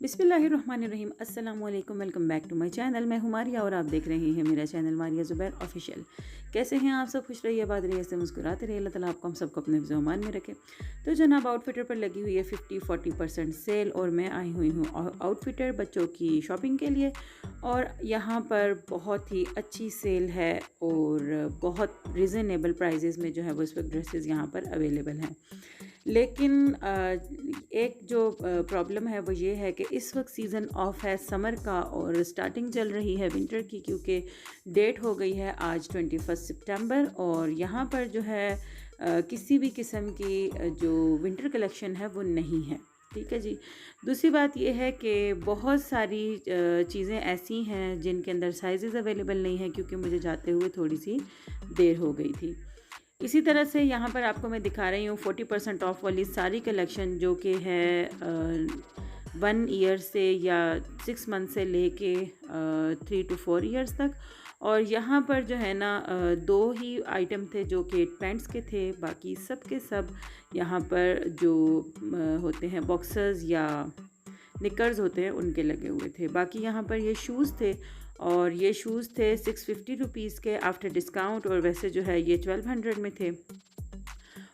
बिस्मिल्लाहिर्रहमानिर्रहीम अस्सलाम वालेकुम। Welcome back to my channel. मैं हूं मारिया और आप देख रहे हैं मेरा चैनल मारिया ज़ुबैर ऑफिशियल। कैसे हैं आप सब? खुश रहिए, आबाद रहिए, से मुस्कुराते रहिए। अल्लाह ताला आपको हम सबको अपने ज़ुबान में रखे। तो जनाब, आउटफिटर पर लगी हुई है 50-40% सेल और मैं आई हुई हूँ आउटफिटर बच्चों की शॉपिंग के लिए। और यहाँ पर बहुत ही अच्छी सेल है और बहुत रिजनेबल प्राइजेज़ में जो है वो इस वक्त ड्रेसेस यहाँ पर अवेलेबल हैं। लेकिन एक जो प्रॉब्लम है वो ये है कि इस वक्त सीज़न ऑफ है समर का और स्टार्टिंग चल रही है विंटर की, क्योंकि डेट हो गई है आज 21 सितंबर और यहाँ पर जो है किसी भी किस्म की जो विंटर कलेक्शन है वो नहीं है। ठीक है जी। दूसरी बात यह है कि बहुत सारी चीज़ें ऐसी हैं जिनके अंदर साइजेस अवेलेबल नहीं हैं, क्योंकि मुझे जाते हुए थोड़ी सी देर हो गई थी। इसी तरह से यहाँ पर आपको मैं दिखा रही हूँ 40% ऑफ वाली सारी कलेक्शन, जो कि है 1 ईयर से या 6 मंथ से लेके 3 to 4 ईयर्स तक। और यहाँ पर जो है ना दो ही आइटम थे जो कि पैंट्स के थे, बाकी सब के सब यहाँ पर जो होते हैं बॉक्सर्स या निकर्स होते हैं उनके लगे हुए थे। बाकी यहाँ पर ये शूज़ थे और ये शूज़ थे 650 रुपीज़ के आफ्टर डिस्काउंट, और वैसे जो है ये 1200 में थे।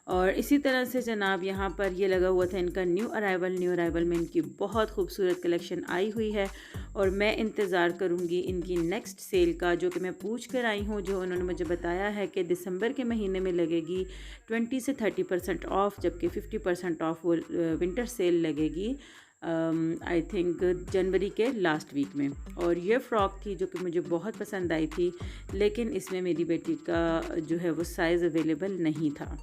और इसी तरह से जनाब यहाँ पर ये लगा हुआ था इनका न्यू अराइवल में इनकी बहुत खूबसूरत कलेक्शन आई हुई है और मैं इंतज़ार करूँगी इनकी नेक्स्ट सेल का, जो कि मैं पूछ कर आई हूँ। जो उन्होंने मुझे बताया है कि दिसंबर के महीने में लगेगी 20 से 30% ऑफ़, जबकि 50% ऑफ वो विंटर सेल लगेगी आई थिंक जनवरी के लास्ट वीक में। और ये फ़्रॉक थी जो कि मुझे बहुत पसंद आई थी, लेकिन इसमें मेरी बेटी का जो है वो साइज़ अवेलेबल नहीं था।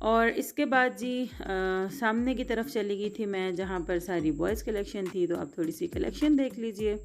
और इसके बाद जी सामने की तरफ चली गई थी मैं, जहाँ पर सारी बॉयज़ कलेक्शन थी। तो आप थोड़ी सी कलेक्शन देख लीजिए।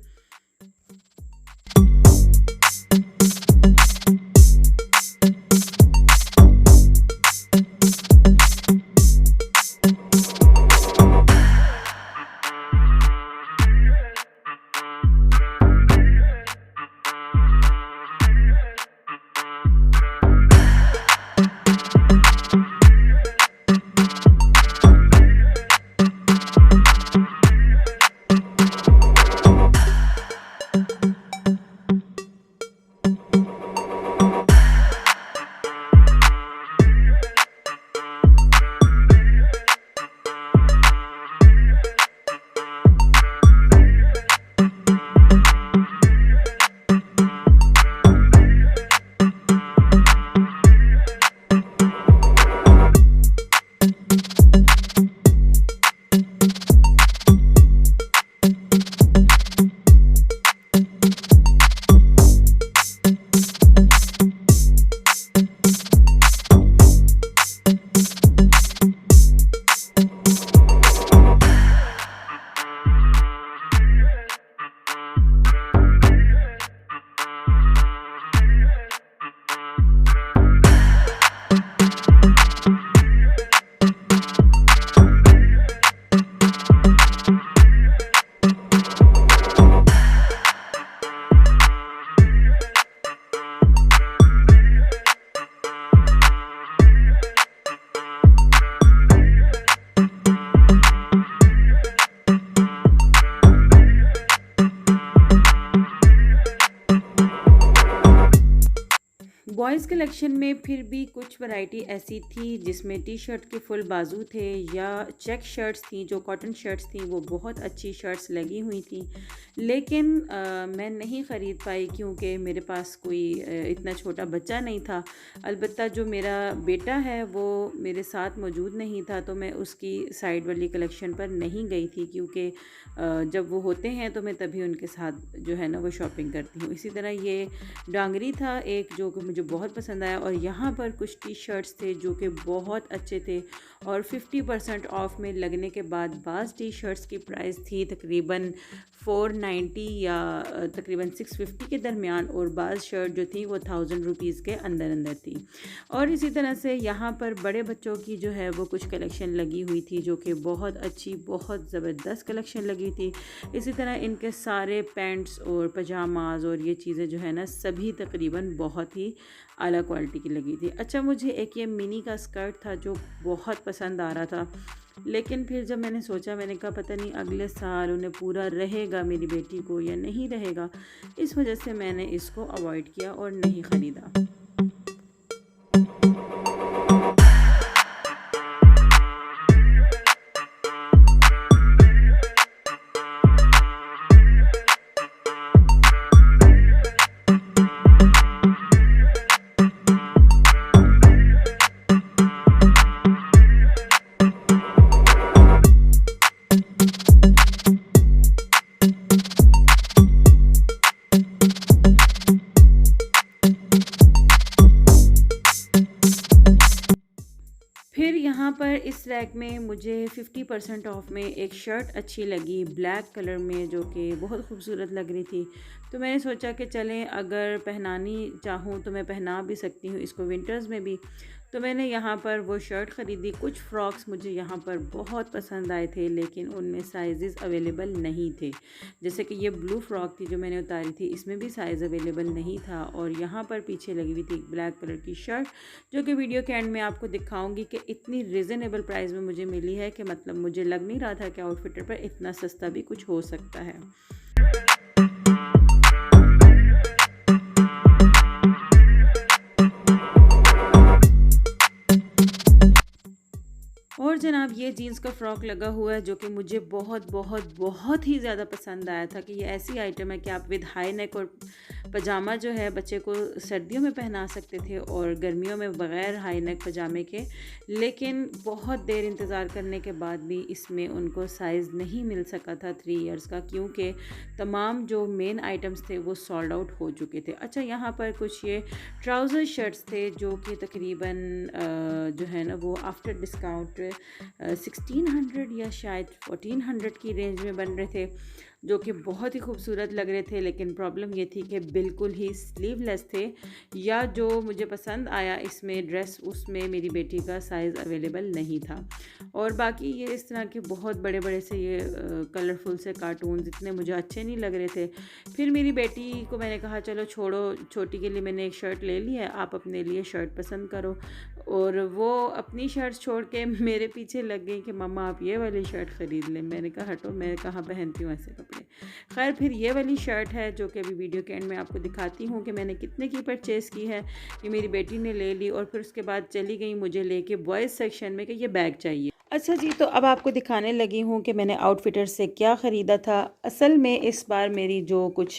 बॉयज़ कलेक्शन में फिर भी कुछ वैरायटी ऐसी थी जिसमें टी शर्ट के फुल बाजू थे या चेक शर्ट्स थी, जो कॉटन शर्ट्स थी वो बहुत अच्छी शर्ट्स लगी हुई थी। लेकिन मैं नहीं ख़रीद पाई क्योंकि मेरे पास कोई इतना छोटा बच्चा नहीं था। अलबत्ता जो मेरा बेटा है वो मेरे साथ मौजूद नहीं था, तो मैं उसकी साइड वाली कलेक्शन पर नहीं गई थी, क्योंकि जब वो होते हैं तो मैं तभी उनके साथ जो है ना वो शॉपिंग करती हूँ। इसी तरह ये डांगरी था एक, जो कि मुझे बहुत पसंद आया। और यहाँ पर कुछ टी शर्ट्स थे जो कि बहुत अच्छे थे और 50% ऑफ में लगने के बाद बाज़ टी शर्ट्स की प्राइस थी तकरीबन 490 या तकरीबन 650 के दरमियान, और बाज़ शर्ट जो थी वो 1000 रुपीज़ के अंदर अंदर थी। और इसी तरह से यहाँ पर बड़े बच्चों की जो है वो कुछ कलेक्शन लगी हुई थी जो कि बहुत अच्छी, बहुत ज़बरदस्त कलेक्शन लगी थी। इसी तरह इनके सारे पैंट्स और पजामाज और ये चीज़ें जो है ना सभी तकरीबन बहुत ही आला क्वालिटी की लगी थी। अच्छा, मुझे एक ये मिनी का स्कर्ट था जो बहुत पसंद आ रहा था। लेकिन फिर जब मैंने सोचा, मैंने कहा पता नहीं अगले साल उन्हें पूरा रहेगा मेरी बेटी को या नहीं रहेगा, इस वजह से मैंने इसको अवॉइड किया और नहीं ख़रीदा। फिर यहाँ पर इस रैक में मुझे 50% ऑफ में एक शर्ट अच्छी लगी ब्लैक कलर में, जो कि बहुत खूबसूरत लग रही थी। तो मैंने सोचा कि चलें, अगर पहनानी चाहूँ तो मैं पहना भी सकती हूँ इसको विंटर्स में भी। तो मैंने यहाँ पर वो शर्ट ख़रीदी। कुछ फ़्रॉक्स मुझे यहाँ पर बहुत पसंद आए थे, लेकिन उनमें साइज़ अवेलेबल नहीं थे। जैसे कि ये ब्लू फ़्रॉक थी जो मैंने उतारी थी, इसमें भी साइज़ अवेलेबल नहीं था। और यहाँ पर पीछे लगी हुई थी ब्लैक कलर की शर्ट, जो कि वीडियो के एंड में आपको दिखाऊंगी कि इतनी रिजनेबल प्राइस में मुझे मिली है कि मतलब मुझे लग नहीं रहा था कि आउटफिटर पर इतना सस्ता भी कुछ हो सकता है। और जनाब ये जीन्स का फ़्रॉक लगा हुआ है, जो कि मुझे बहुत बहुत बहुत ही ज़्यादा पसंद आया था कि ये ऐसी आइटम है कि आप विद हाई नेक और पजामा जो है बच्चे को सर्दियों में पहना सकते थे और गर्मियों में बग़ैर हाई नेक पजामे के। लेकिन बहुत देर इंतज़ार करने के बाद भी इसमें उनको साइज़ नहीं मिल सका था 3 इयर्स का, क्योंकि तमाम जो मेन आइटम्स थे वो सोल्ड आउट हो चुके थे। अच्छा, यहाँ पर कुछ ये ट्राउज़र शर्ट्स थे जो कि तकरीबन जो है ना वो आफ्टर डिस्काउंट 1600 या शायद 1400 की रेंज में बन रहे थे, जो कि बहुत ही खूबसूरत लग रहे थे। लेकिन प्रॉब्लम ये थी कि बिल्कुल ही स्लीवलेस थे, या जो मुझे पसंद आया इसमें ड्रेस, उसमें मेरी बेटी का साइज़ अवेलेबल नहीं था। और बाकी ये इस तरह के बहुत बड़े बड़े से ये कलरफुल से कार्टून्स इतने मुझे अच्छे नहीं लग रहे थे। फिर मेरी बेटी को मैंने कहा चलो छोड़ो, छोटी के लिए मैंने एक शर्ट ले ली है, आप अपने लिए शर्ट पसंद करो। और वो अपनी शर्ट छोड़ के मेरे पीछे लग गई कि मम्मा आप ये वाली शर्ट ख़रीद लें। मैंने कहा हटो, मैं कहाँ पहनती हूँ ऐसे कपड़े। खैर फिर ये वाली शर्ट है जो कि अभी वीडियो के एंड में आपको दिखाती हूँ कि मैंने कितने की परचेज़ की है। ये मेरी बेटी ने ले ली और फिर उसके बाद चली गई मुझे लेके बॉयज़ सेक्शन में कि ये बैग चाहिए। अच्छा जी, तो अब आपको दिखाने लगी हूँ कि मैंने आउटफिटर से क्या ख़रीदा था। असल में इस बार मेरी जो कुछ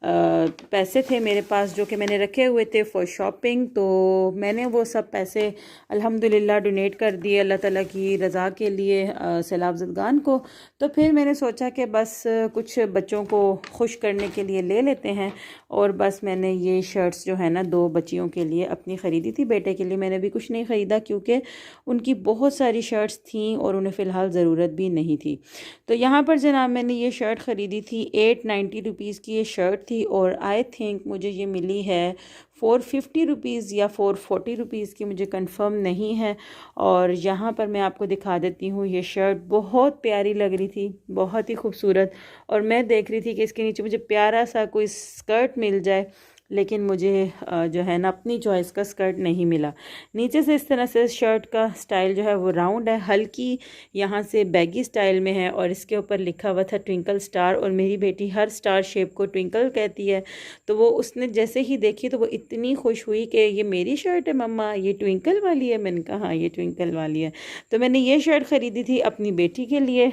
पैसे थे मेरे पास जो कि मैंने रखे हुए थे फॉर शॉपिंग, तो मैंने वो सब पैसे अल्हम्दुलिल्लाह डोनेट कर दिए अल्लाह ताला की रज़ा के लिए सैलाब ज़दगान को। तो फिर मैंने सोचा कि बस कुछ बच्चों को खुश करने के लिए ले लेते हैं, और बस मैंने ये शर्ट्स जो है ना 2 बच्चियों के लिए अपनी ख़रीदी थी। बेटे के लिए मैंने भी कुछ नहीं ख़रीदा क्योंकि उनकी बहुत सारी शर्ट्स थीं और उन्हें फ़िलहाल ज़रूरत भी नहीं थी। तो यहाँ पर जनाब मैंने ये शर्ट ख़रीदी थी, 890 रुपीज़ की ये शर्ट थी, और आई थिंक मुझे ये मिली है 450 रुपीज़ या 440 रुपीज़ की, मुझे कंफर्म नहीं है। और यहाँ पर मैं आपको दिखा देती हूँ, ये शर्ट बहुत प्यारी लग रही थी, बहुत ही खूबसूरत। और मैं देख रही थी कि इसके नीचे मुझे प्यारा सा कोई स्कर्ट मिल जाए, लेकिन मुझे जो है ना अपनी चॉइस का स्कर्ट नहीं मिला। नीचे से इस तरह से शर्ट का स्टाइल जो है वो राउंड है, हल्की यहाँ से बैगी स्टाइल में है, और इसके ऊपर लिखा हुआ था ट्विंकल स्टार। और मेरी बेटी हर स्टार शेप को ट्विंकल कहती है, तो वो उसने जैसे ही देखी तो वो इतनी खुश हुई कि ये मेरी शर्ट है मम्मा, ये ट्विंकल वाली है। मैंने कहा हाँ ये ट्विंकल वाली है। तो मैंने ये शर्ट ख़रीदी थी अपनी बेटी के लिए,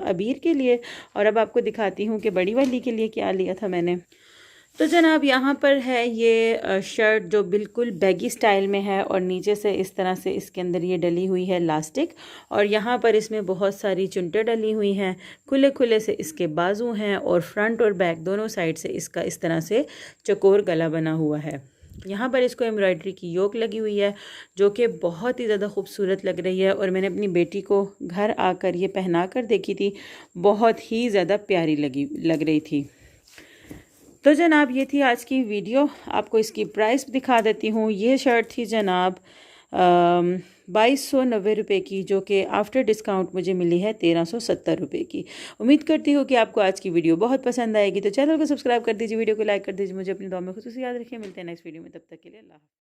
अबीर के लिए। और अब आपको दिखाती हूँ कि बड़ी वाली के लिए क्या लिया था मैंने। तो जनाब यहाँ पर है ये शर्ट जो बिल्कुल बैगी स्टाइल में है, और नीचे से इस तरह से इसके अंदर ये डली हुई है लास्टिक, और यहाँ पर इसमें बहुत सारी चुनटें डली हुई हैं, खुले खुले से इसके बाजू हैं, और फ्रंट और बैक दोनों साइड से इसका इस तरह से चकोर गला बना हुआ है। यहाँ पर इसको एम्ब्रॉयडरी की योक लगी हुई है जो कि बहुत ही ज़्यादा खूबसूरत लग रही है, और मैंने अपनी बेटी को घर आकर ये पहना कर देखी थी, बहुत ही ज़्यादा प्यारी लग रही थी। तो जनाब ये थी आज की वीडियो, आपको इसकी प्राइस दिखा देती हूँ। ये शर्ट थी जनाब 2290 रुपये की, जो कि आफ्टर डिस्काउंट मुझे मिली है 1370 रुपये की। उम्मीद करती हूँ कि आपको आज की वीडियो बहुत पसंद आएगी। तो चैनल को सब्सक्राइब कर दीजिए, वीडियो को लाइक कर दीजिए, मुझे अपनी दुआ में खुशूसी याद रखिए। मिलते हैं नेक्स्ट वीडियो में, तब तक के लिए अल्लाह।